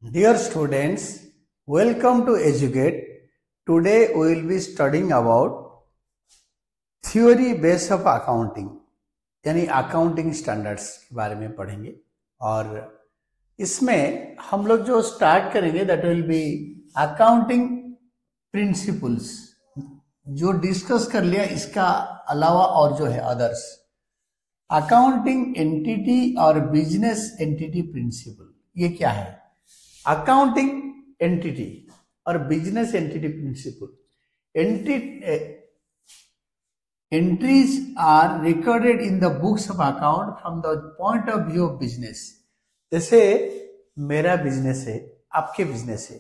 Dear students, welcome to Educate. Today we will be studying about theory base of accounting यानी accounting standards के बारे में पढ़ेंगे। और इसमें हम लोग जो स्टार्ट करेंगे that will be accounting principles, जो डिस्कस कर लिया इसका अलावा और जो है अदर्स। अकाउंटिंग एंटिटी और बिजनेस एंटिटी प्रिंसिपल, ये क्या है? अकाउंटिंग एंटिटी और business entity principle. Entries are recorded in the books of account from the point of view of business. जैसे मेरा बिजनेस है, आपके बिजनेस है,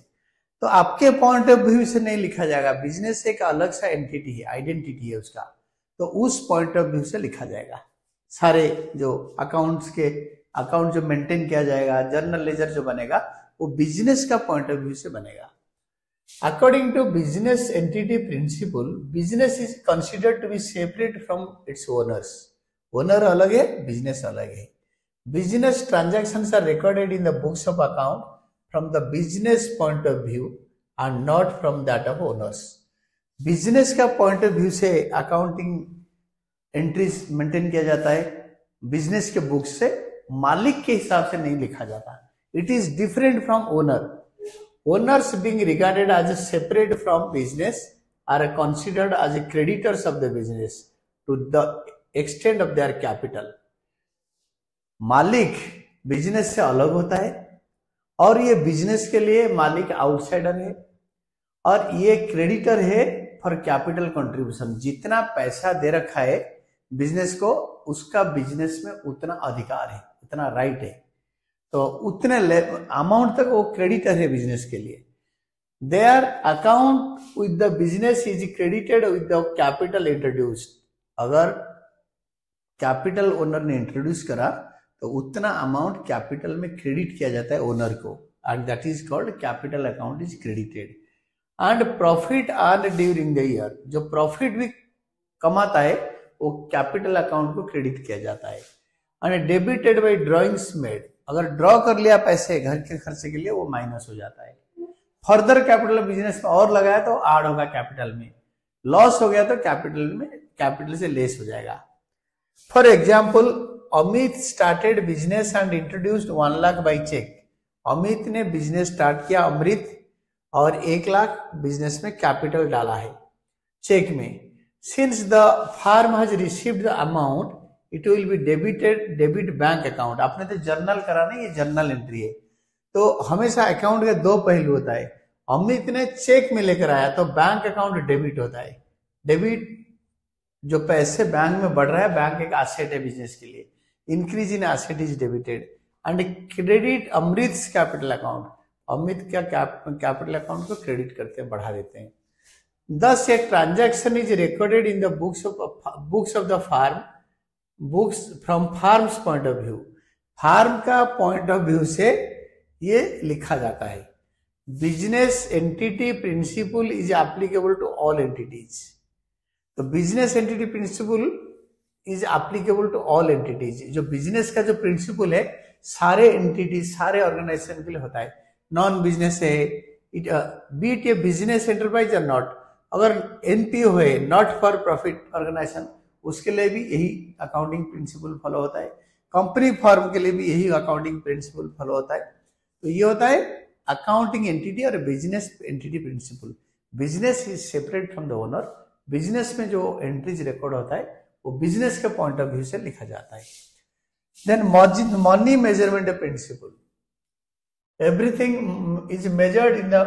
तो आपके पॉइंट ऑफ व्यू से नहीं लिखा जाएगा। बिजनेस एक अलग सा एंटिटी है, आइडेंटिटी है उसका, तो उस पॉइंट ऑफ व्यू से लिखा जाएगा। सारे जो अकाउंट जो मेंटेन किया जाएगा, जर्नल लेजर जो बनेगा, वो बिजनेस का पॉइंट ऑफ व्यू से बनेगा। According to business entity principle, business is considered to be separate from its owners. Owner अलग है, बिजनेस अलग है। Business transactions are recorded in the books of account from the business point of view and not from that of owners. Business का point of view से accounting entries maintain किया जाता है, business के बुक से, मालिक के हिसाब से नहीं लिखा जाता। It is different from owner. Owners being regarded as a separate from business are considered as a creditors of the business to the extent of their capital. मालिक बिजनेस से अलग होता है और ये बिजनेस के लिए मालिक आउटसाइडर है, और ये क्रेडिटर है फॉर कैपिटल कंट्रीब्यूशन। जितना पैसा दे रखा है बिजनेस को, उसका बिजनेस में उतना अधिकार है, उतना राइट है, तो उतने अमाउंट तक वो क्रेडिटर है बिजनेस के लिए। Their account with the business is credited with the capital introduced. अगर कैपिटल ओनर ने इंट्रोड्यूस करा तो उतना अमाउंट कैपिटल में क्रेडिट किया जाता है ओनर को, and that is called capital account is credited. And profit earn during the year, जो प्रॉफिट भी कमाता है वो कैपिटल अकाउंट को क्रेडिट किया जाता है। And debited bye drawings made, अगर ड्रॉ कर लिया पैसे घर के खर्चे के लिए, वो माइनस हो जाता है। फर्दर कैपिटल बिजनेस में और लगाया तो ऐड होगा कैपिटल में, लॉस हो गया तो कैपिटल से लेस हो जाएगा। For example, Amit started business and introduced 1 lakh by cheque. Amit ने बिजनेस स्टार्ट किया, अमृत, और 1 लाख बिजनेस में कैपिटल डाला है चेक में। Since the firm has received the amount, it will be debit bank account. आपने तो जर्नल करा ना, ये जर्नल एंट्री है, तो हमेशा अकाउंट के दो पहलू होता है। अमित ने चेक में लेकर आया तो बैंक अकाउंट डेबिट होता है। डेबिट, जो पैसे बैंक में बढ़ रहा है, बैंक एक एसेट है बिजनेस के लिए, increase in asset is debited. And credit Amrit capital account, Amit का कैपिटल अकाउंट को क्रेडिट करते हैं, बढ़ा देते हैं। Thus, a transaction is recorded in the books of the farm, books from farm's point of view. Firm का पॉइंट ऑफ व्यू से ये लिखा जाता है। Business entity principle is applicable to all entities. तो business entity principle is applicable to all entities. जो business का जो प्रिंसिपल है, सारे एंटिटीज, सारे ऑर्गेनाइजेशन के लिए होता है। नॉन बिजनेस है, B it A business enterprise और नॉट, अगर एनपीओ है, नॉट फॉर प्रॉफिट ऑर्गेनाइजेशन, उसके लिए भी यही अकाउंटिंग प्रिंसिपल फॉलो होता है। कंपनी फॉर्म के लिए भी यही अकाउंटिंग प्रिंसिपल फॉलो होता है। तो ये होता है अकाउंटिंग एंटिटी और business entity principle. Business is separate from the owner. Business में जो एंट्रीज रिकॉर्ड होता है वो बिजनेस के पॉइंट ऑफ व्यू से लिखा जाता है। Then money measurement principle, everything is measured in the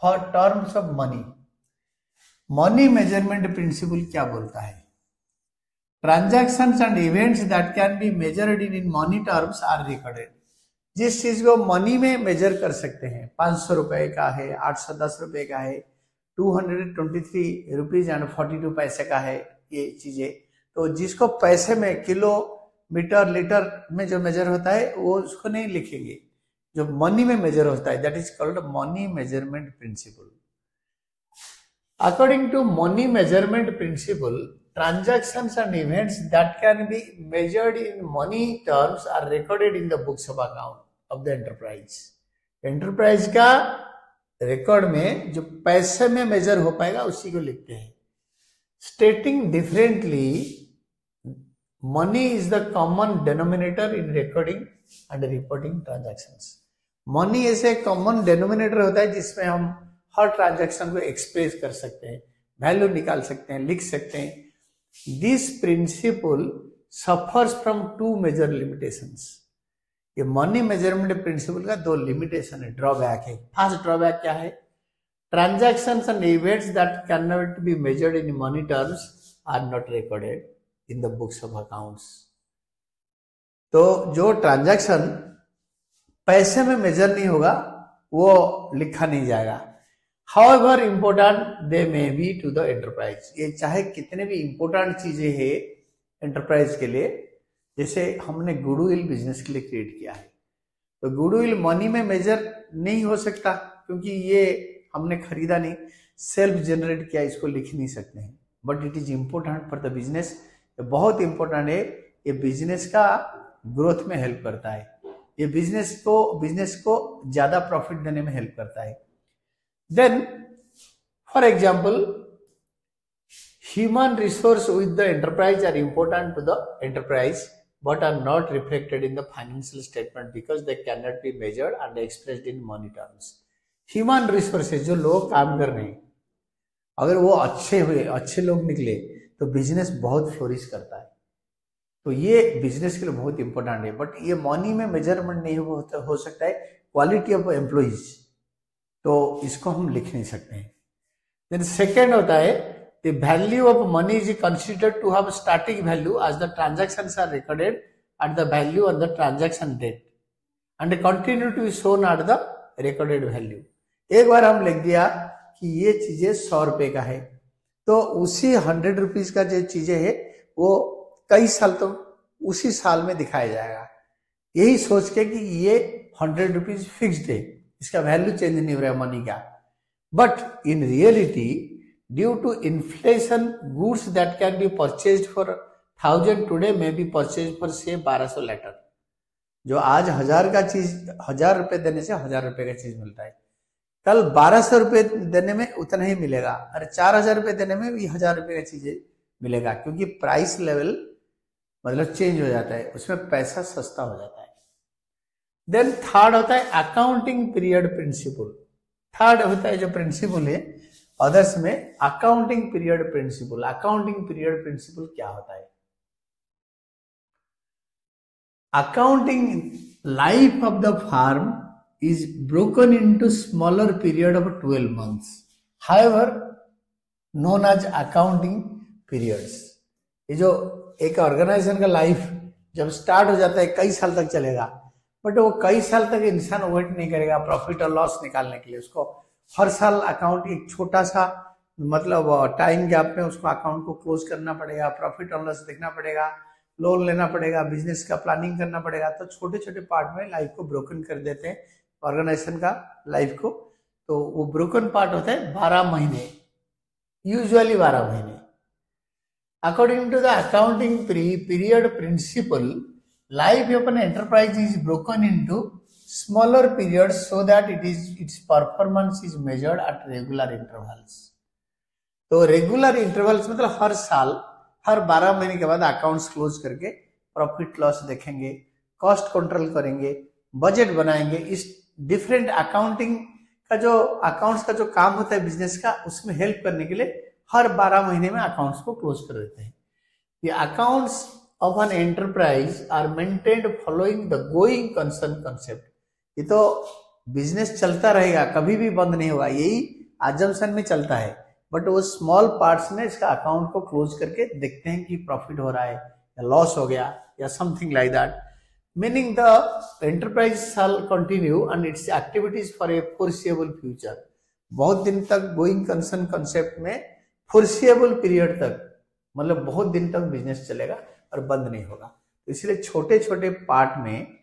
terms of money. Money measurement principle क्या बोलता है? Transactions and events that can be measured in money terms are recorded. जिस चीज को मनी में मेजर कर सकते हैं, 500 रुपए का है, 810 रुपए का है, 223 रुपीज एंड 42 पैसे का है, ये चीजें, तो जिसको पैसे में, किलो, मीटर, लीटर में जो मेजर होता है वो उसको नहीं लिखेंगे। जो मनी में मेजर होता है that is called money measurement principle. According to money measurement principle, transactions and events that can be measured in money terms are recorded in the books of account of the enterprise. Enterprise का record में जो पैसे में major हो पाएगा उसी को लिखते हैं। स्टेटिंग differently, money is the common denominator in recording and reporting transactions. Money ऐसे कॉमन डेनोमिनेटर होता है जिसमें हम हर ट्रांजैक्शन को एक्सप्रेस कर सकते हैं, वैल्यू निकाल सकते हैं, लिख सकते हैं। This principle suffers from two major limitations. ये मनी मेजरमेंट प्रिंसिपल का दो लिमिटेशन है, ड्रॉबैक है। फर्स्ट ड्रॉबैक क्या है? Transactions and events that can not be measured in money terms are not recorded in the books of accounts. तो जो transaction पैसे में मेजर नहीं होगा वो लिखा नहीं जाएगा। However important they may be to the enterprise, ये चाहे कितने भी इंपोर्टेंट चीजें हैं एंटरप्राइज के लिए, जैसे हमने गुडविल बिजनेस के लिए क्रिएट किया है, तो गुडविल मनी में मेजर नहीं हो सकता क्योंकि ये हमने खरीदा नहीं, सेल्फ जनरेट किया, इसको लिख नहीं सकते हैं। But it is important for the business, बहुत इंपॉर्टेंट है, ये बिजनेस का ग्रोथ में हेल्प करता है, ये बिजनेस को ज्यादा प्रॉफिट देने में हेल्प करता है। Then for example, human resource with the enterprise are important to the enterprise but are not reflected in the financial statement because they cannot be measured and expressed in money terms. Human resources, जो लोग काम कर रहे हैं, अगर वो अच्छे हुए, अच्छे लोग निकले तो बिजनेस बहुत फ्लोरिश करता है। तो ये बिजनेस के लिए बहुत इंपॉर्टेंट है, बट ये मनी में मेजरमेंट नहीं हो सकता है। क्वालिटी ऑफ एम्प्लॉइज, तो इसको हम लिख नहीं सकते हैं। देन सेकेंड होता है, the value of money is considered to have static value as the transactions are recorded at the value on the transaction date and continue to be shown at the recorded value. एक बार हम लिख दिया कि ये चीजें 100 रुपए का है, तो उसी 100 रुपीज का जो चीजें है वो कई साल तो उसी साल में दिखाया जाएगा, यही सोच के कि ये 100 रुपीज फिक्स्ड है, इसका वैल्यू चेंज नहीं हो रहा है मनी का। But in reality due to inflation, goods that can be purchased for 1000 today may be purchased for say 1200 later। जो आज 1000 का चीज 1000 रुपए देने से 1000 रुपए का चीज मिलता है, कल 1200 रुपए देने में उतना ही मिलेगा, और 4000 रुपए देने में भी 1000 रुपए का चीज मिलेगा, क्योंकि प्राइस लेवल मतलब चेंज हो जाता है, उसमें पैसा सस्ता हो जाता है। देन थर्ड होता है अकाउंटिंग पीरियड प्रिंसिपल। थर्ड होता है जो प्रिंसिपल है अदर्स में, accounting period principle. Accounting period principle क्या होता है? Accounting life of the firm is broken into smaller period of 12 months, however known as accounting periods. ये जो एक ऑर्गेनाइजेशन का लाइफ जब स्टार्ट हो जाता है कई साल तक चलेगा, बट वो कई साल तक इंसान वेट नहीं करेगा प्रॉफिट और लॉस निकालने के लिए। उसको हर साल अकाउंट एक छोटा सा मतलब टाइम गैप में उसको अकाउंट को क्लोज करना पड़ेगा, प्रॉफिट और लॉस देखना पड़ेगा, लोन लेना पड़ेगा, बिजनेस का प्लानिंग करना पड़ेगा। तो छोटे छोटे पार्ट में लाइफ को ब्रोकन कर देते हैं ऑर्गेनाइजेशन का लाइफ को। तो वो ब्रोकन पार्ट होता है 12 महीने, यूजुअली 12 महीने। According to the accounting period principle, life of an enterprise is broken into smaller periods so that its performance is measured at regular intervals। तो रेगुलर इंटरवल्स मतलब हर साल, हर 12 महीने के बाद अकाउंट्स क्लोज करके प्रॉफिट लॉस देखेंगे, cost control करेंगे, budget बनाएंगे। इस डिफरेंट अकाउंटिंग का जो अकाउंट्स का जो काम होता है बिजनेस का, उसमें हेल्प करने के लिए हर 12 महीने में अकाउंट्स को क्लोज कर देते हैं। The accounts of an enterprise are maintained following the going concern concept। ये तो बिजनेस चलता रहेगा, कभी भी बंद नहीं होगा, यही अजम्पशन में चलता है। बट वो स्मॉल पार्ट्स में इसका अकाउंट को क्लोज करके देखते हैं कि प्रॉफिट हो रहा है या लॉस हो गया या something like that, meaning the enterprise shall continue and its activities for a foreseeable future. बहुत दिन तक गोइंग कंसर्न कंसेप्ट में फोरसिएबल पीरियड तक, मतलब बहुत दिन तक बिजनेस चलेगा और बंद नहीं होगा। तो इसलिए छोटे छोटे पार्ट में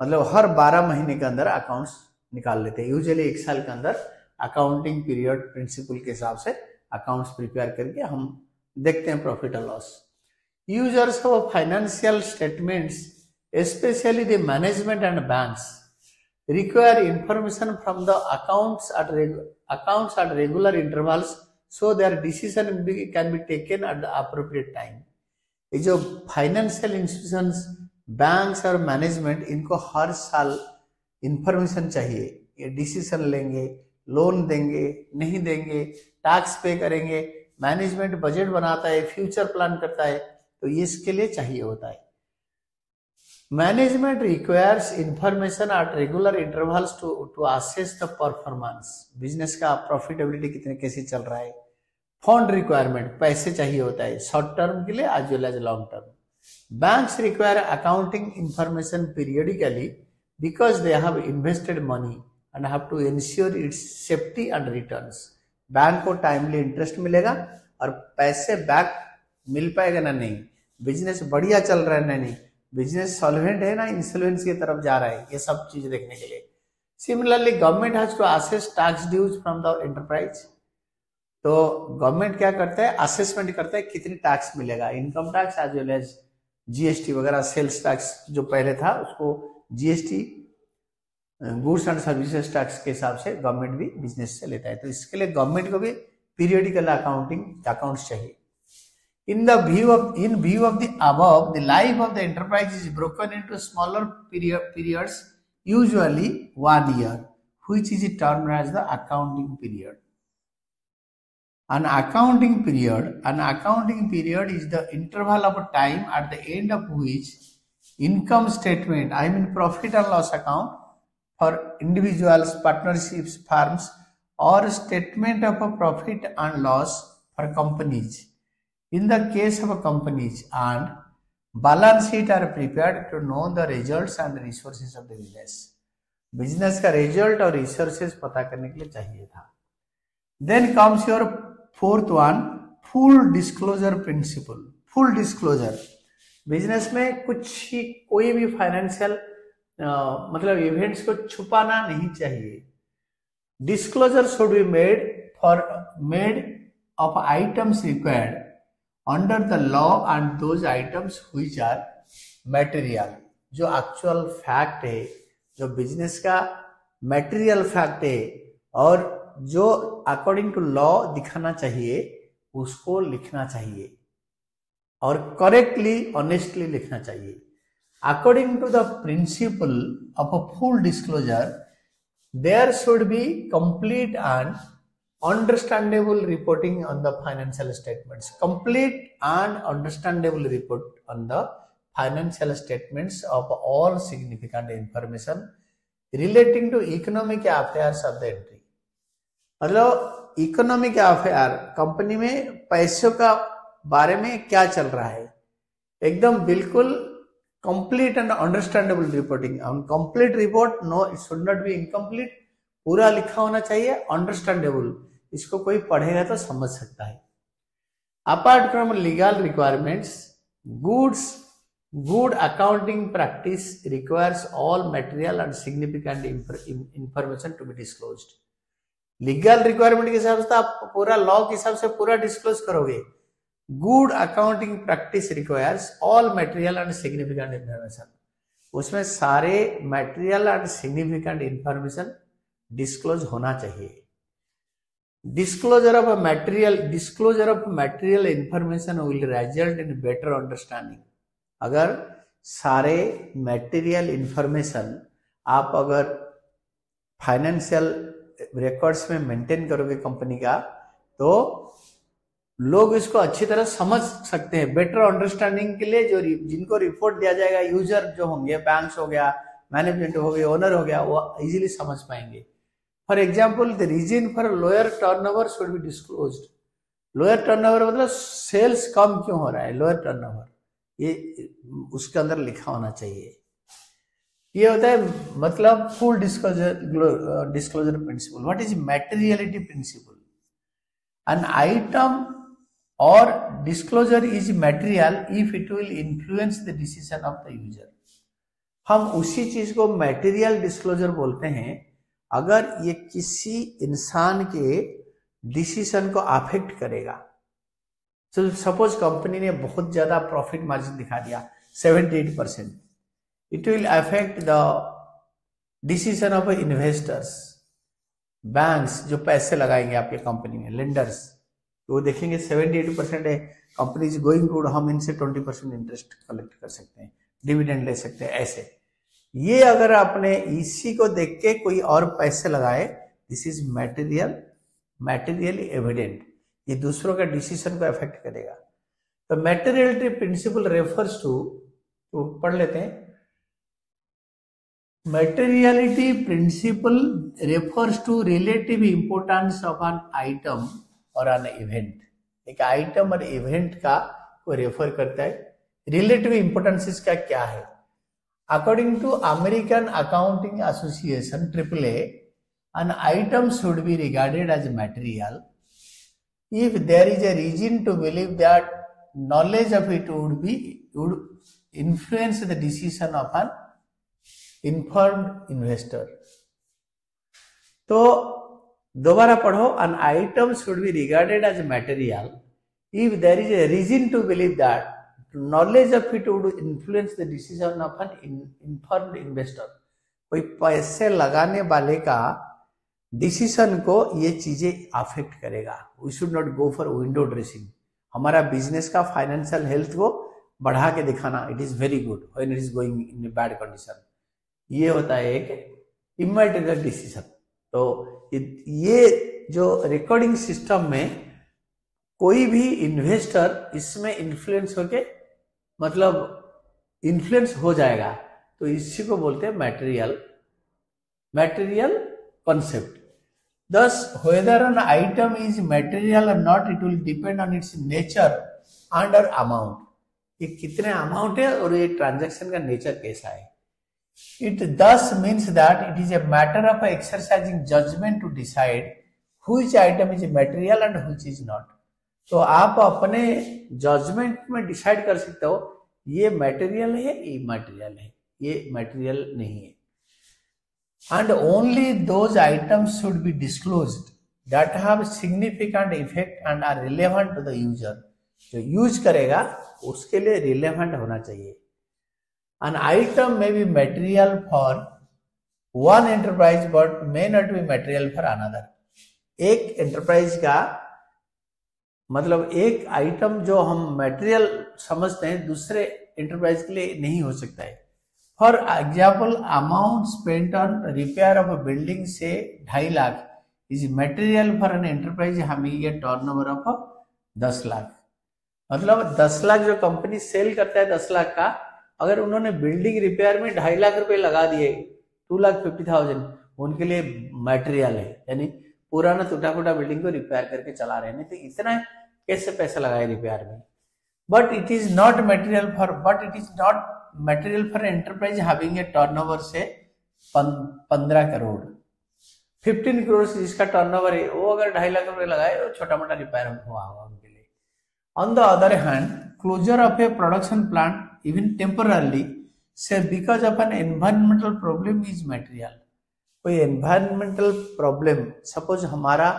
मतलब हर 12 महीने के अंदर अकाउंट्स निकाल लेते हैं। यूजुअली 1 साल के अंदर अकाउंटिंग पीरियड प्रिंसिपल के हिसाब से अकाउंट्स प्रिपेयर करके हम देखते हैं प्रॉफिट और loss. Users of financial statements specially the management and banks require information from the accounts at regular intervals so their decision can be taken at the appropriate time. ये जो financial institutions, banks और management, इनको हर साल information चाहिए. ये decision लेंगे, loan देंगे, नहीं देंगे, टैक्स पे करेंगे, मैनेजमेंट बजट बनाता है, फ्यूचर प्लान करता है, तो ये इसके लिए चाहिए होता है. Management requires information at regular intervals to assess the performance. Business का प्रॉफिटेबिलिटी कितने कैसे चल रहा है. फंड रिक्वायरमेंट, पैसे चाहिए होता है शॉर्ट टर्म के लिए as well as long term. Banks require accounting information periodically because they have invested money and have to ensure its safety and returns. Bank को टाइमली इंटरेस्ट मिलेगा और पैसे बैक मिल पाएगा ना नहीं, बिजनेस बढ़िया चल रहा है ना नहीं, बिजनेस सॉल्वेंट है ना इंसॉल्वेंसी की तरफ जा रहा है, ये सब चीज देखने के लिए. Similarly government has to assess tax dues from the enterprise. तो गवर्नमेंट क्या करता है, असेसमेंट करता है कितनी टैक्स मिलेगा, income tax as well as GST वगैरह, सेल्स टैक्स जो पहले था उसको GST, goods and services tax के हिसाब से गवर्नमेंट भी बिजनेस से लेता है. तो इसके लिए गवर्नमेंट को भी पीरियडिकल अकाउंट्स चाहिए. In view of the above, the life of the enterprise is broken into smaller periods, usually 1 year, which is termed as the accounting period. An accounting period is the interval of time at the end of which income statement, I mean profit and loss account for individuals, partnerships, firms, or statement of a profit and loss for companies. In the case of companies, and balance sheet are prepared to know the results and resources of the business. Business का result और resources पता करने के लिए चाहिए था. Then comes your fourth one, full disclosure principle. Full disclosure. Business में कोई भी फाइनेंशियल मतलब इवेंट्स को छुपाना नहीं चाहिए. Disclosure should be made of items required under the law and those items which are material. जो एक्चुअल फैक्ट है, जो बिजनेस का मटेरियल फैक्ट है और जो अकॉर्डिंग टू लॉ दिखाना चाहिए उसको लिखना चाहिए और करेक्टली ऑनेस्टली लिखना चाहिए. According to the principle of a full disclosure there should be complete and understandable reporting on the financial statements. Complete and understandable report on the financial statements of all significant information relating to economic affairs of the entry. मतलब economic affair, company में पैसों का बारे में क्या चल रहा है, एकदम बिल्कुल complete and understandable reporting. Complete report, no it should not be incomplete, पूरा लिखा होना चाहिए, अंडरस्टैंडेबल, इसको कोई पढ़ेगा तो समझ सकता है. Apart from legal requirements, good accounting practice requires all material and significant information to be disclosed. Legal requirement के हिसाब से आप पूरा लॉ के हिसाब से पूरा डिस्क्लोज करोगे. Good accounting practice requires all material and significant information. उसमें सारे material and significant information disclose होना चाहिए. Disclosure of material information will result in better understanding. अगर सारे material information आप अगर फाइनेंशियल रिकॉर्ड्स में मेंटेन करोगे कंपनी का, तो लोग इसको अच्छी तरह समझ सकते हैं. बेटर अंडरस्टैंडिंग के लिए जो जिनको रिपोर्ट दिया जाएगा, यूजर जो होंगे, बैंक्स हो गया, मैनेजमेंट हो गया, ओनर हो गया, वो इजीली समझ पाएंगे. For example, the reason for lower turnover should be disclosed. Lower turnover मतलब सेल्स कम क्यों हो रहा है, लोअर टर्नओवर, ये उसके अंदर लिखा होना चाहिए. ये होता है मतलब full disclosure principle. What is materiality principle? An item or disclosure is material if it will influence the decision of the user. हम उसी चीज को मटेरियल डिस्क्लोजर बोलते हैं अगर ये किसी इंसान के डिसीजन को अफेक्ट करेगा. तो सपोज कंपनी ने बहुत ज्यादा प्रॉफिट मार्जिन दिखा दिया 78%, it will affect the decision of investors, banks जो पैसे लगाएंगे आपके कंपनी में, लेंडर्स, तो वो देखेंगे 70-80% है, कंपनी इज गोइंग गुड, हम इनसे 20% इंटरेस्ट कलेक्ट कर सकते हैं, डिविडेंड ले सकते हैं, ऐसे। ये अगर आपने इसी को देख के कोई और पैसे लगाए, दिस इज मैटेरियली एविडेंट, ये दूसरों का डिसीजन को अफेक्ट करेगा। तो मैटेरियलिटी प्रिंसिपल रेफर्स टू, तो पढ़ लेते हैं, materiality principle refers to relative importance of an item or an event। एक आइटम और इवेंट का को रेफर करता है। रिलेटिव इंपोर्टेंस इसका क्या है? According to American accounting association AAA, an item should be regarded as material if there is a reason to believe that knowledge of it would influence the decision of an informed investor। तो दोबारा पढ़ो, an item should be regarded as material if there is a reason to believe that knowledge of it would influence the decision of an informed investor। कोई पैसे लगाने वाले का decision को ये चीजें अफेक्ट करेगा। We should not go for window dressing. हमारा बिजनेस का फाइनेंशियल हेल्थ को बढ़ा के दिखाना, it is very good when it is going in bad condition, ये होता है एक इमैटेरियल डिसीजन। तो ये जो रिकॉर्डिंग सिस्टम में कोई भी इन्वेस्टर इसमें इन्फ्लुएंस होके, मतलब इन्फ्लुएंस हो जाएगा, तो इसी को बोलते हैं material concept। Thus, whether an item is material or not, it will depend on its nature and or amount। ये कितने अमाउंट है और ये ट्रांजैक्शन का नेचर कैसा है। It thus means that it is a matter of exercising judgment to decide which item is material and which is not। तो आप अपने जजमेंट में डिसाइड कर सकते हो ये मटेरियल है, ये इमैटेरियल है, ये मटेरियल नहीं है। And only those items should be disclosed that have significant effect and are relevant to the user। जो यूज करेगा उसके लिए रिलेवेंट होना चाहिए। An item may be material for one enterprise but may not be material for another। एक enterprise का मतलब एक आइटम जो हम मटेरियल समझते हैं दूसरे एंटरप्राइज के लिए नहीं हो सकता है। For example, amount spent on repair of a building से 2.5 lakh is material for an enterprise having a turnover of 10 lakh. मतलब 10 लाख जो कंपनी सेल करता है 10 लाख का, अगर उन्होंने बिल्डिंग रिपेयर में 2.5 लाख रुपए लगा दिए, 2,50,000 उनके लिए मटेरियल है, यानी पुराना टूटा फूटा बिल्डिंग को रिपेयर करके चला रहे हैं। तो इतना कैसे पैसा लगाए रिपेयर में। But it is not material for enterprise having a turnover से 15 करोड़, 15 करोड़ से जिसका टर्नओवर है, वो अगर 2.5 लाख रुपए लगाए तो छोटा मोटा रिपेयर हुआ होगा उनके लिए। On the other hand, closure of a production plant even temporarily से because of an environmental problem is material. कोई एनवायरमेंटल प्रॉब्लम, सपोज हमारा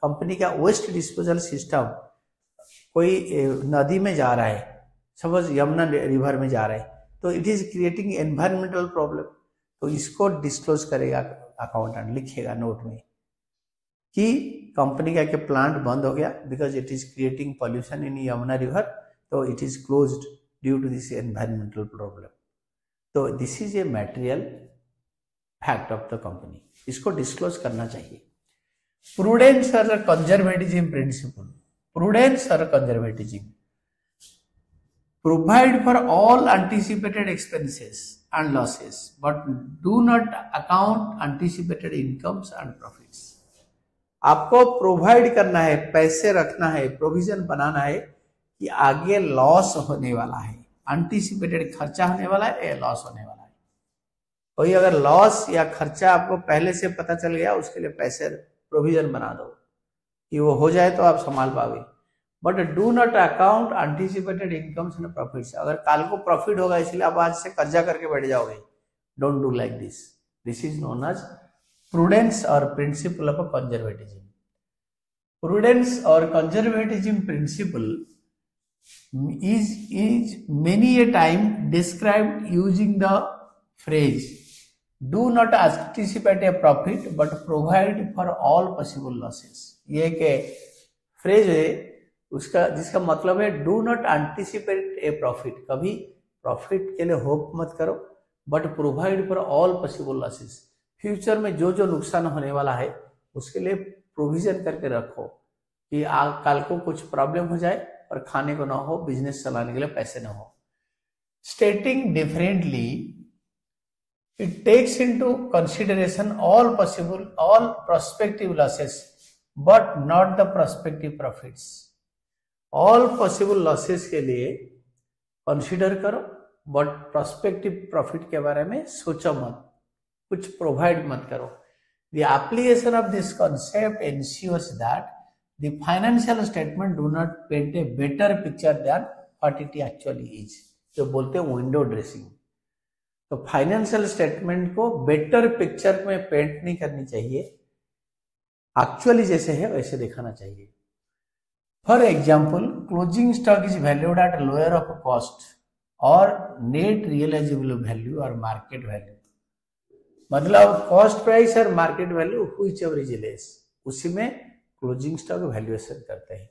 कंपनी का वेस्ट डिस्पोजल सिस्टम कोई नदी में जा रहा है, सपोज यमुना रिवर में जा रहा है, तो it is creating environmental problem, तो इसको डिस्क्लोज करेगा अकाउंटेंट, लिखेगा नोट में कि कंपनी का के प्लांट बंद हो गया because it is creating pollution in Yamuna river, तो it is closed due to this environmental problem. तो this is a material fact of the company, इसको डिस्क्लोज करना चाहिए। प्रूडेंस और कंजर्वेटिज्म प्रिंसिपल, प्रूडेंस और conservatism provide for all anticipated expenses and losses but do not account anticipated incomes and profits। आपको provide करना है, पैसे रखना है, प्रोविजन बनाना है कि आगे लॉस होने वाला है, एंटीसिपेटेड खर्चा होने वाला है या लॉस होने वाला है। कोई अगर लॉस या खर्चा आपको पहले से पता चल गया, उसके लिए पैसे प्रोविजन बना दो कि वो हो जाए तो आप संभाल पाओगे। But do not account anticipated incomes and profits. अगर कल को प्रॉफिट होगा इसलिए आप आज से कर्जा करके बैठ जाओगे, don't do like this. This is known as prudence और प्रिंसिपल ऑफ कंजर्वेटिज्म। प्रूडेंस और conservatism principle is many a time described using the phrase do not anticipate a profit but provide for all possible losses. ये एक phrase है उसका जिसका मतलब है do not anticipate a profit, कभी profit के लिए होप मत करो, but provide for all possible losses, future में जो जो नुकसान होने वाला है उसके लिए प्रोविजन करके रखो कि कल को कुछ प्रॉब्लम हो जाए और खाने को ना हो, बिजनेस चलाने के लिए पैसे ना हो। स्टेटिंग differently, it takes into consideration all prospective losses but not the prospective profits। all possible losses के लिए कंसीडर करो बट प्रोस्पेक्टिव प्रॉफिट के बारे में सोचो मत, कुछ प्रोवाइड मत करो। The application of this concept ensures that the financial statement do not paint a better picture than what it actually is, जो बोलते हैं विंडो ड्रेसिंग। तो फाइनेंशियल स्टेटमेंट को बेटर पिक्चर में पेंट नहीं करनी चाहिए, एक्चुअली जैसे है वैसे दिखाना चाहिए। For example, closing stock is valued at lower of cost और नेट रियलाइजेबल वैल्यू और मार्केट वैल्यू, मतलब कॉस्ट प्राइस और market value which ever is less, उसी में क्लोजिंग स्टॉक वैल्यूएशन करते हैं।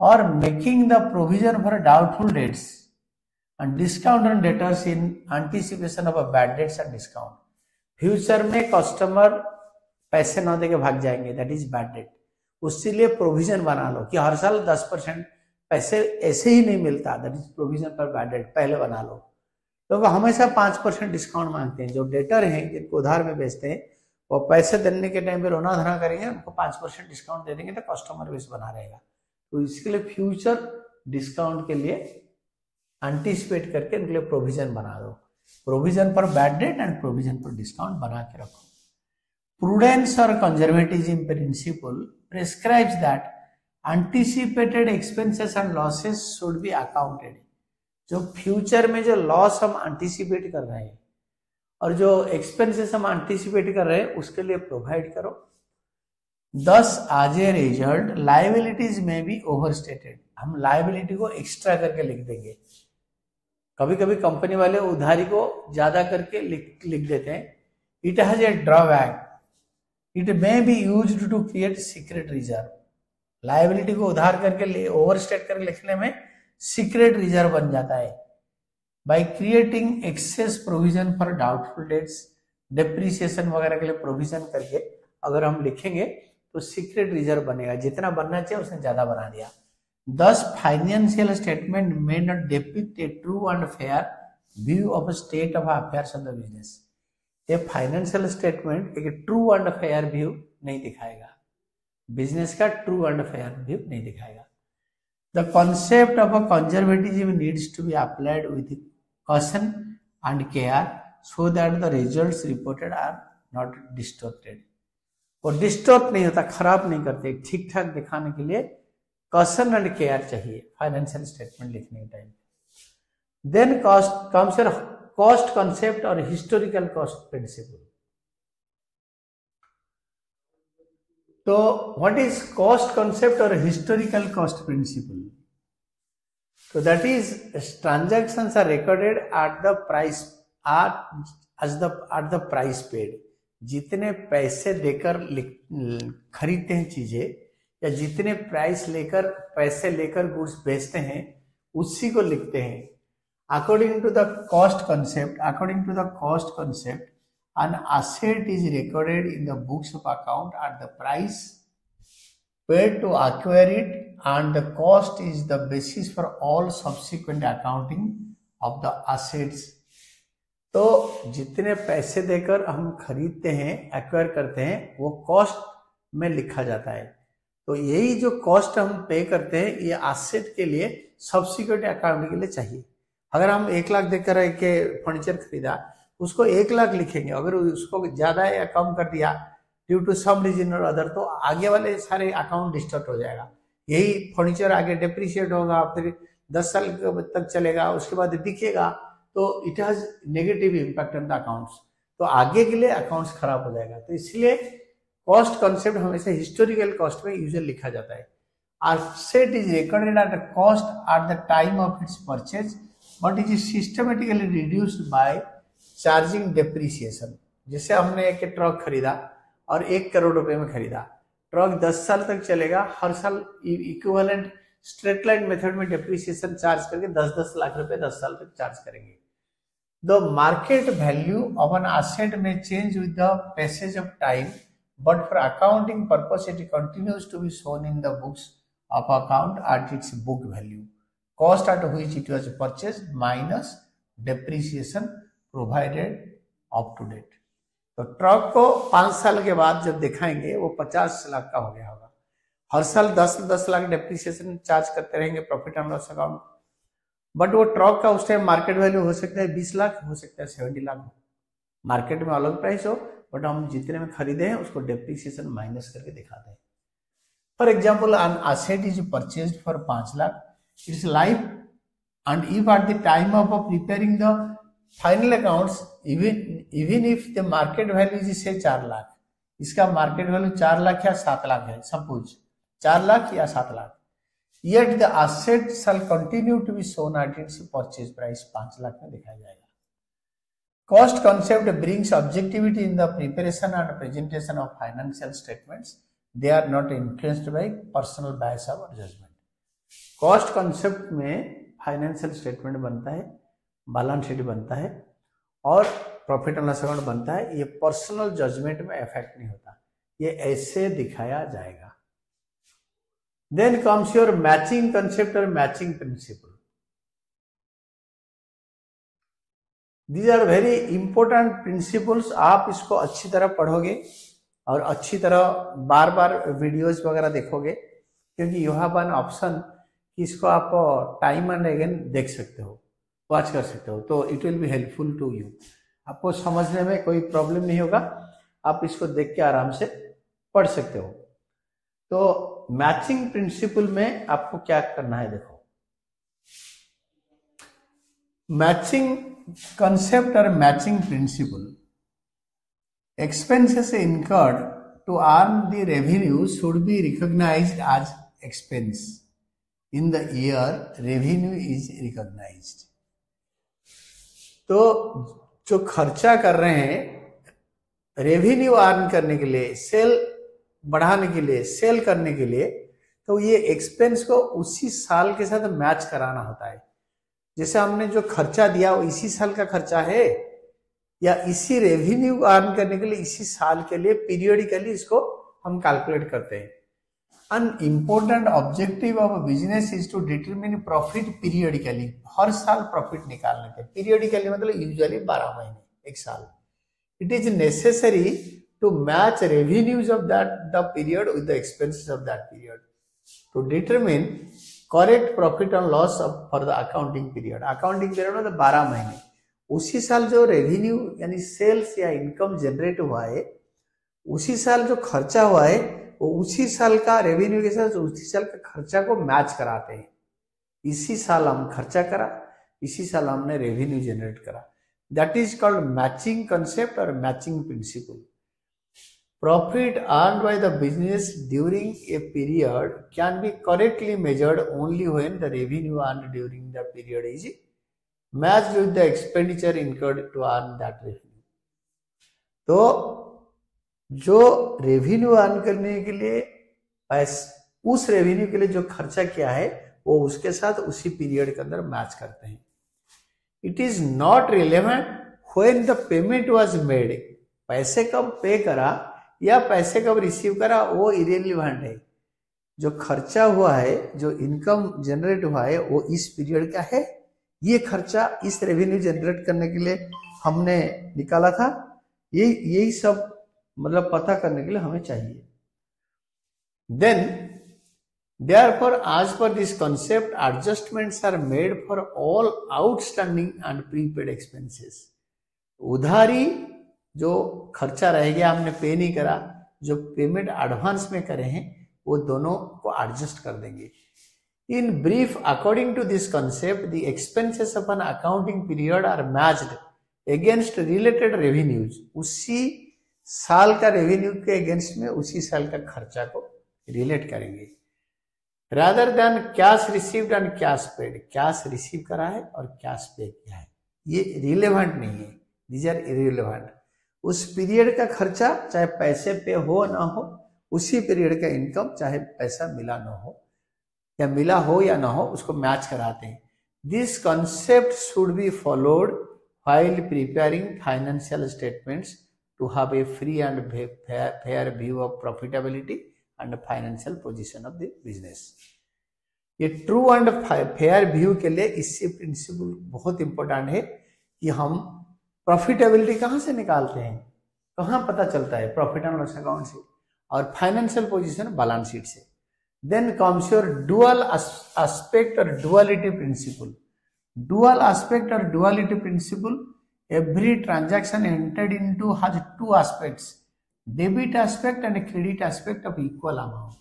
और making the provision for doubtful dates and discount on debtors in anticipation of a bad debts and discount। Future में customer पैसे ना देके भाग जाएंगे, दैट इज बैड डेट, उसके लिए प्रोविजन बना लो कि हर साल 10% पैसे ऐसे ही नहीं मिलता, दैट इज प्रोविजन पर बैड डेट, पहले बना लो। लोग हमेशा 5% डिस्काउंट मांगते हैं, जो डेटर हैं जिनको उधार में बेचते हैं वो पैसे देने के टाइम पे रोना धना करेंगे, उनको 5% डिस्काउंट दे देंगे तो कस्टमर बेस बना रहेगा। तो इसके लिए फ्यूचर डिस्काउंट के लिए एंटिसिपेट करके उनके लिए प्रोविजन बना दो, प्रोविजन पर बैड डेट एंड प्रोविजन पर डिस्काउंट बना के रखो। प्रूडेंस और conservatism principle prescribes that anticipated expenses and losses should be accounted. जो फ्यूचर में जो लॉस हम एंटिसिपेट कर रहे हैं और जो एक्सपेंसेस हम एंटिसिपेट कर रहे हैं उसके लिए प्रोवाइड करो। दस एज ए रिजल्ट लायबिलिटीज में बी ओवरस्टेटेड, हम लायबिलिटी को एक्स्ट्रा करके लिख देंगे। कभी कभी कंपनी वाले उधारी को ज्यादा करके लिख देते हैं। It has a drawback, it may be used to create secret reserve. Liability को उधार करके ओवरस्टेट करके लिखने में सीक्रेट रिजर्व बन जाता है। By creating excess provision for doubtful debts, depreciation वगैरह के लिए प्रोविजन करके अगर हम लिखेंगे तो सीक्रेट रिजर्व बनेगा, जितना बनना चाहिए उसने ज्यादा बना दिया। Thus, financial statement may not depict a true and fair view of a state of affairs of the business। ये फाइनेंशियल स्टेटमेंट एक ट्रू एंड फेयर व्यू नहीं दिखाएगा, बिजनेस का ट्रू एंड फेयर व्यू नहीं दिखाएगा। The concept of a conservatism needs to be applied with caution and care so that the results reported are not distorted. वो distort नहीं होता, खराब नहीं करते, ठीक ठाक दिखाने के लिए कॉशन एंड केयर चाहिए फाइनेंशियल स्टेटमेंट लिखने के टाइम। देन कॉस्ट कॉन्सेप्ट और हिस्टोरिकल कॉस्ट प्रिंसिपल। तो व्हाट इज कॉस्ट कॉन्सेप्ट और हिस्टोरिकल कॉस्ट प्रिंसिपल? तो that is transactions are recorded at the price at the price paid. जितने पैसे देकर खरीदते हैं चीजें या जितने पैसे लेकर गुड्स बेचते हैं उसी को लिखते हैं। According to the cost concept an asset is recorded in the books of account at the price paid to acquire it and the cost is the basis for all subsequent accounting of the assets। तो जितने पैसे देकर हम खरीदते हैं, acquire करते हैं, वो कॉस्ट में लिखा जाता है। तो यही जो कॉस्ट हम पे करते हैं ये एसेट के लिए सब्सिक्वेंट अकाउंट के लिए चाहिए। अगर हम 1 लाख देकर के फर्नीचर खरीदा, उसको 1 लाख लिखेंगे, अगर उसको ज्यादा या कम कर दिया ड्यू टू सम रीजन और अदर, तो आगे वाले सारे अकाउंट डिस्टर्ट हो जाएगा। यही फर्नीचर आगे डिप्रिशिएट होगा, फिर 10 साल तक चलेगा, उसके बाद दिखेगा, तो it has negative impact on the accounts, तो आगे के लिए अकाउंट्स खराब हो जाएगा। तो इसलिए कॉस्ट कॉन्सेप्ट हमेशा हिस्टोरिकल कॉस्ट में यूजुअली लिखा जाता है। Asset is recorded at a cost at the time of its purchase but it is systematically reduced by charging depreciation. जैसे हमने एक ट्रक खरीदा और 1 करोड़ रुपए में खरीदा, ट्रक 10 साल तक चलेगा, हर साल इक्विवेलेंट स्ट्रेट लाइन मेथड में डेप्रिसिएशन चार्ज करके 10-10 लाख रुपए 10 साल तक चार्ज करेंगे। The market value of an asset में change with the passage of time, but for accounting purpose it continues to be shown in the books of account at its book value, cost at which it was purchased minus depreciation provided up to date. तो truck को 5 साल के बाद जब दिखाएंगे वो 50 लाख का हो गया होगा, हर साल 10-10 लाख डेप्रिसिएशन चार्ज करते रहेंगे profit and loss account, but वो ट्रक का उस टाइम मार्केट वैल्यू हो सकता है 20 लाख, हो सकता है 70 लाख, मार्केट में अलग प्राइस हो, बट हम जितने में खरीदे हैं उसको डेप्रिसिएशन माइनस करके दिखाते हैं। For example an asset is purchased for 5 lakh, it's life and if at the time of preparing the final accounts even if the market value is से 4 लाख, इसका मार्केट वैल्यू 4 लाख या 7 लाख है, सपोज 4 लाख या 7 lakh, yet the asset shall continue to be shown at its purchase price, 5 lakh में दिखाया जाएगा। Cost concept brings objectivity in the preparation and presentation of financial statements. They are not influenced by personal bias or judgment. Cost concept में financial statement बनता है, balance sheet बनता है और profit and loss account बनता है, ये personal judgement में इफेक्ट नहीं होता, ये ऐसे दिखाया जाएगा। Then comes your matching concept or matching principle. These are very important principles. आप इसको अच्छी तरह पढ़ोगे और अच्छी तरह बार बार वीडियोस वगैरह देखोगे, क्योंकि यू हैव एन ऑप्शन कि इसको आप टाइम एंड अगेन देख सकते हो, वॉच कर सकते हो, तो it will be helpful to you. आपको समझने में कोई प्रॉब्लम नहीं होगा, आप इसको देख के आराम से पढ़ सकते हो। तो मैचिंग प्रिंसिपल में आपको क्या करना है, देखो मैचिंग कंसेप्ट और matching principle, expenses incurred to earn the revenue should be recognised as expense in the year revenue is recognised. तो जो खर्चा कर रहे हैं रेवेन्यू अर्न करने के लिए, सेल बढ़ाने के लिए, सेल करने के लिए, तो ये एक्सपेंस को उसी साल के साथ मैच कराना होता है। जैसे हमने जो खर्चा दिया वो इसी साल का खर्चा है, या इसी रेवेन्यू अर्न करने के लिए इसी साल के लिए पीरियडिकली इसको हम कैलकुलेट करते हैं। An important objective of a business is to determine profit periodically, हर साल प्रॉफिट निकालने के, पीरियडिकली मतलब यूजुअली 12 महीने, 1 साल। It is necessary to match revenues of the period with the expenses of that period to determine correct profit and loss for the accounting period. Accounting period मतलब 12 महीने, उसी साल जो रेवेन्यू यानी सेल्स या इनकम जनरेट हुआ है, उसी साल जो खर्चा हुआ है वो उसी साल का रेवेन्यू के साथ उसी साल का खर्चा को मैच कराते हैं। इसी साल हम खर्चा करा, इसी साल हमने रेवेन्यू जनरेट करा, that is called matching concept और matching principle. Profit earned by the business during a period can be correctly measured only when the revenue earned during the period is matched with the expenditure incurred to earn that revenue. तो जो revenue earn करने के लिए उस revenue के लिए जो खर्चा किया है वो उसके साथ उसी पीरियड के अंदर मैच करते हैं। It is not relevant when the payment was made, पैसे कब पे करा या पैसे कब रिसीव करा वो इरेलीवेंट है। जो खर्चा हुआ है, जो इनकम जनरेट हुआ है वो इस पीरियड का है, ये खर्चा इस रेवेन्यू जनरेट करने के लिए हमने निकाला था, यही सब मतलब पता करने के लिए हमें चाहिए। Then therefore as per this concept adjustments are made for all outstanding and prepaid expenses. उधारी जो खर्चा रह गया हमने पे नहीं करा, जो पेमेंट एडवांस में करे हैं वो दोनों को एडजस्ट कर देंगे। In brief according to this concept the expenses of an accounting period are matched against related revenues, उसी साल का रेवेन्यू के अगेंस्ट में उसी साल का खर्चा को रिलेट करेंगे। Rather than cash received and cash paid, cash receive करा है और कैश पे किया है, ये रिलेवेंट नहीं है, दीज आर इररिलेवेंट। उस पीरियड का खर्चा चाहे पैसे पे हो ना हो, उसी पीरियड का इनकम चाहे पैसा मिला ना हो या मिला हो या ना हो, उसको मैच कराते हैं. This concept should be followed while preparing financial statements to have a free and fair view of profitability and financial position of the business. ये ट्रू एंड फेयर व्यू के लिए इससे प्रिंसिपल बहुत इंपॉर्टेंट है कि हम प्रॉफिटेबिलिटी कहाँ से निकालते हैं, कहाँ पता चलता है, प्रॉफिट एंड लॉस अकाउंट से, और फाइनेंशियल पोजीशन बैलेंस शीट से. Then comes your dual aspect और duality principle. Dual aspect or duality principle, every transaction entered into has two aspects, debit aspect and credit aspect of equal amount.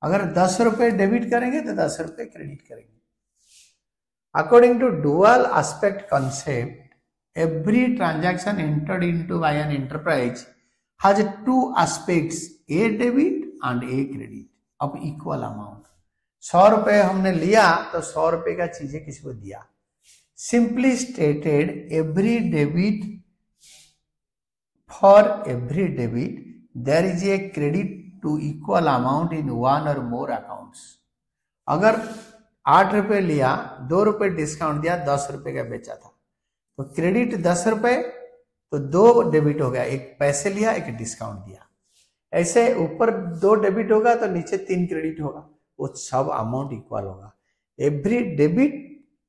अगर 10 रुपए debit करेंगे तो 10 रुपए credit करेंगे. According to dual aspect concept, every transaction entered into by an enterprise has two aspects, a debit and a credit of equal amount. 100 रुपए हमने लिया तो 100 रुपए का चीजें किसी को दिया. Simply stated, every debit, for every debit there is a credit to equal amount in one or more accounts. अगर 8 रुपए लिया, 2 रुपए डिस्काउंट दिया, 10 रुपए का बेचा था, तो क्रेडिट 10 रुपए, तो 2 डेबिट हो गया, एक पैसे लिया, एक डिस्काउंट दिया. ऐसे ऊपर 2 डेबिट होगा तो नीचे 3 क्रेडिट होगा, वो सब अमाउंट इक्वल होगा. एवरी डेबिट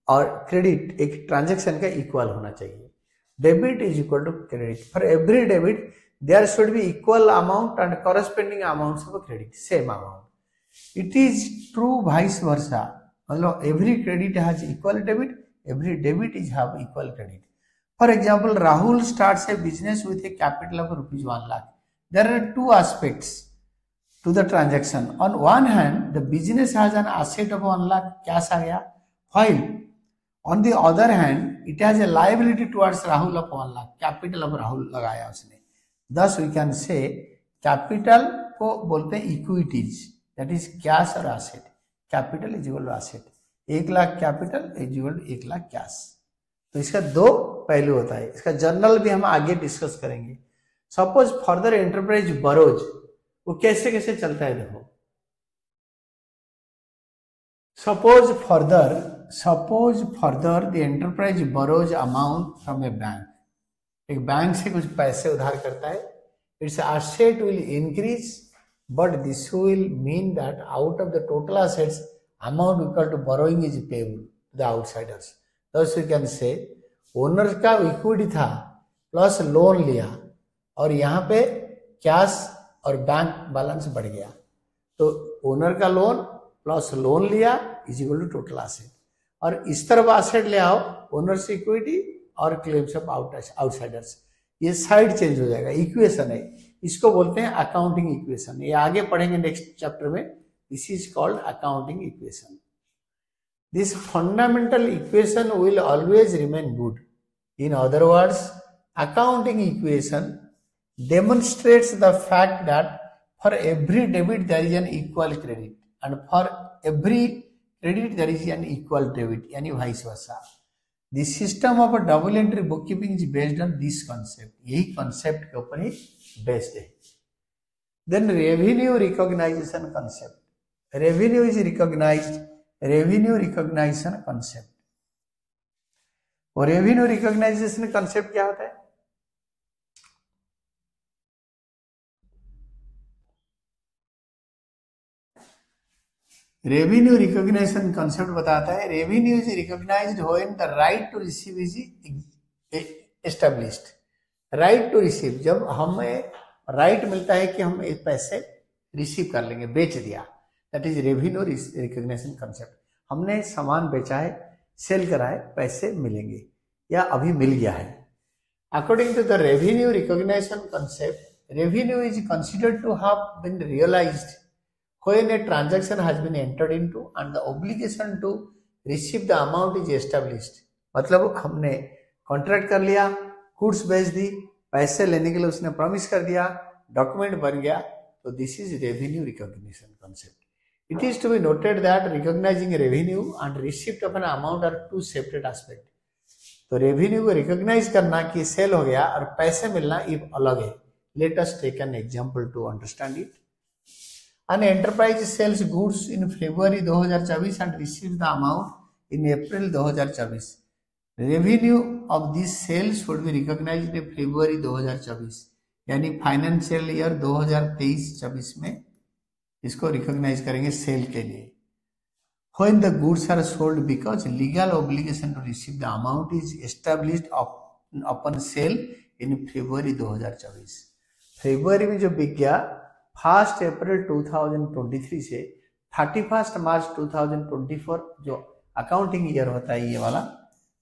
और क्रेडिट एक ट्रांजैक्शन का इक्वल होना चाहिए. Debit is equal to credit. For every debit there should be equal amount and corresponding amounts of credit, same amount. It is true vice versa. मतलब every credit has equal debit, every debit is have equal credit. For example, Rahul starts a business with a capital of ₹1 lakh. There are two aspects to the transaction. On one hand, the business has an asset of 1 lakh, cash आ गया, while on the other hand, it has a liability towards Rahul of 1 lakh, capital of Rahul लगाया उसने. Thus we can say capital को बोलते हैं equities, that is cash और asset. Capital is equal to asset. 1 lakh capital is equal to 1 lakh cash. तो इसका 2 पहलू होता है. इसका जर्नल भी हम आगे डिस्कस करेंगे. सपोज फर्दर एंटरप्राइज बरोज, वो कैसे कैसे चलता है देखो. Suppose further the enterprise borrows amount from a bank. एक बैंक से कुछ पैसे उधार करता है. Its asset will increase, but this will mean that out of the total assets amount equal to borrowing is payable to the outsiders. Thus we can say owner का equity था plus loan लिया, और यहाँ पे cash और bank balance बढ़ गया, तो ओनर का लोन प्लस लोन लिया is equal to total asset. और इस तरफ एसेट ले आओ, ओनर्स इक्विटी और क्लेम्स ऑफ आउटसाइडर्स, ये साइड चेंज हो जाएगा. इक्वेशन है, इसको बोलते हैं अकाउंटिंग इक्वेशन. ये आगे पढ़ेंगे नेक्स्ट चैप्टर में. This is called accounting equation. This fundamental equation will always remain good. In other words, accounting equation demonstrates the fact that for every debit there is an equal credit and for every credit there is an equal debit, yani vice versa. The system of a double entry bookkeeping is based on this concept. यही concept के ऊपर ही based है. Then revenue recognition concept. Revenue is recognized. Revenue recognition concept. और revenue recognition concept क्या होता है? Revenue recognition concept बताता है. Revenue is recognised when the right to receive is established. Right to receive, जब हमें राइट मिलता है कि हम एक पैसे रिसीव कर लेंगे, बेच दिया, that is revenue recognition concept. हमने सामान बेचा है, सेल करा है, पैसे मिलेंगे या अभी मिल गया है. According to the revenue recognition concept, revenue is considered to have been realised when a transaction has been entered into and the obligation to receive the amount is established. मतलब हमने कॉन्ट्रैक्ट कर लिया, गुड्स बेच दी, पैसे लेने के लिए उसने प्रॉमिस कर दिया, डॉक्यूमेंट बन गया, तो this is revenue recognition concept. It is to be noted that recognising revenue and receipt of an amount are two separate aspects. तो रेवेन्यू को रिकॉग्नाइज करना कि सेल हो गया और पैसे मिलना ये अलग है. Let us take an example to understand it. An enterprise sells goods in February 2024 and receives the amount in April 2024. Revenue of this sales should be recognized in February 2024. यानी फाइनेंशियल ईयर 2023-24 में इसको recognise करेंगे cell के लिए. When the goods are sold, because legal obligation to receive the amount is established upon sale in February 2024. फरवरी में जो बिक गया 1 अप्रैल 2023 से 31 मार्च 2024 जो अकाउंटिंग ईयर होता है, ये वाला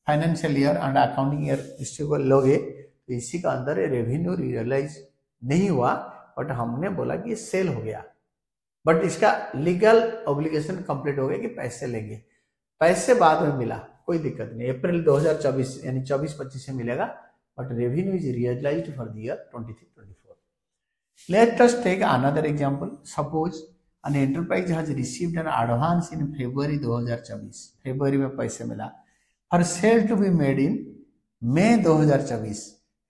financial year and accounting year इसी को लोगे तो इसी का अंदर रेवेन्यू रियलाइज नहीं हुआ, बट हमने बोला कि सेल हो गया, बट इसका लीगल ऑब्लिगेशन कंप्लीट हो गया कि पैसे लेंगे. पैसे बाद में मिला, कोई दिक्कत नहीं, अप्रैल 2024 यानी 24-25 से मिलेगा, but revenue is realised for the year 23-24. Let us take another example. Suppose an enterprise has received an advance in February 2024. फरवरी में पैसे मिला. For sale to be made in May 2024.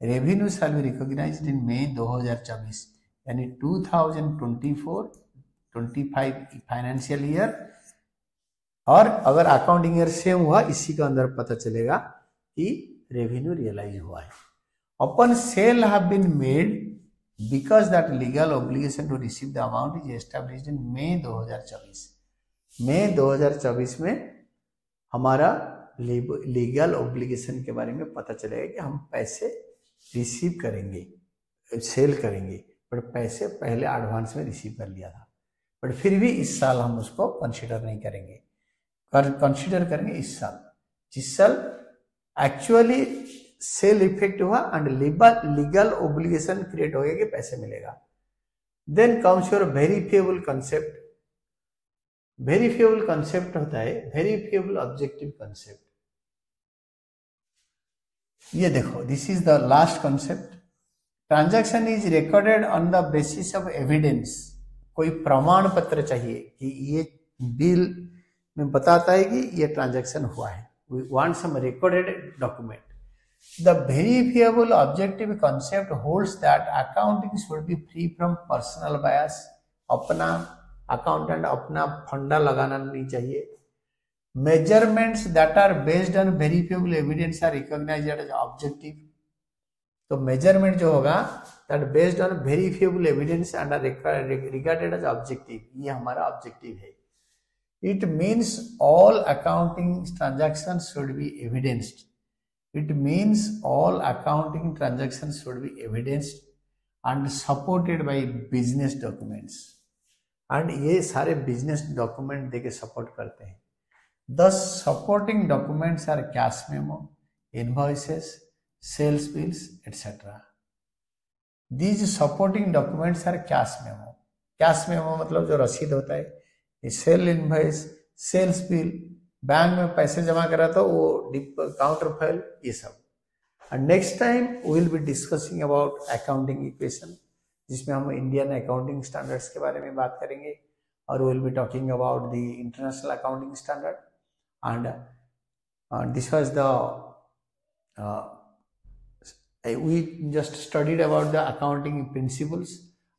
Revenue shall be recognized in May 2024. यानी 2024-25 financial year. और अगर accounting year same हुआ, इसी के अंदर पता चलेगा कि रेवेन्यू रियलाइज हुआ है. Upon sale have been made because that legal obligation to receive the amount is established in May 2024. मई 2024 में हमारा लीगल ऑब्लिगेशन के बारे में पता चलेगा कि हम पैसे रिसीव करेंगे, सेल करेंगे, बट पैसे पहले एडवांस में रिसीव कर लिया था, बट फिर भी इस साल हम उसको कंसीडर नहीं करेंगे, कंसीडर करेंगे इस साल, जिस साल एक्चुअली सेल इफेक्ट हुआ एंड लीगल ऑब्लिगेशन क्रिएट हो गया कि पैसे मिलेगा. Then comes your verifiable concept. Verifiable concept होता है वेरीफिएबल ऑब्जेक्टिव कंसेप्ट. ये देखो, this is the last concept. Transaction is recorded on the basis of evidence. कोई प्रमाण पत्र चाहिए कि ये बिल में बताता है कि ये ट्रांजैक्शन हुआ है. We want some recorded document. The verifiable objective concept holds that accounting should be free from personal bias. अपना अकाउंटेंट अपना फंडा लगाना नहीं चाहिए. Measurements that are based on verifiable evidence are recognized as objective. तो measurement जो होगा that based on verifiable evidence and are regarded as objective, ये हमारा objective है. It means all accounting transactions should be evidenced. It means all accounting transactions should be evidenced and supported by business documents. And ये सारे business document देके support करते हैं. Thus, supporting documents are cash memo, invoices, sales bills, etc. These supporting documents are cash memo. Cash memo मतलब जो रसीद होता है, ये sale invoice, sales bill, bank में पैसे जमा करा तो वो काउंटर फाइल, ये सब. And next time we will be discussing about accounting equation, जिसमें हम इंडियन अकाउंटिंग स्टैंडर्ड्स के बारे में बात करेंगे, और will be talking about the international accounting standard. And this was the we just studied about the accounting principles,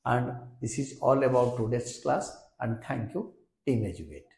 and this is all about today's class. And thank you, Team Educate.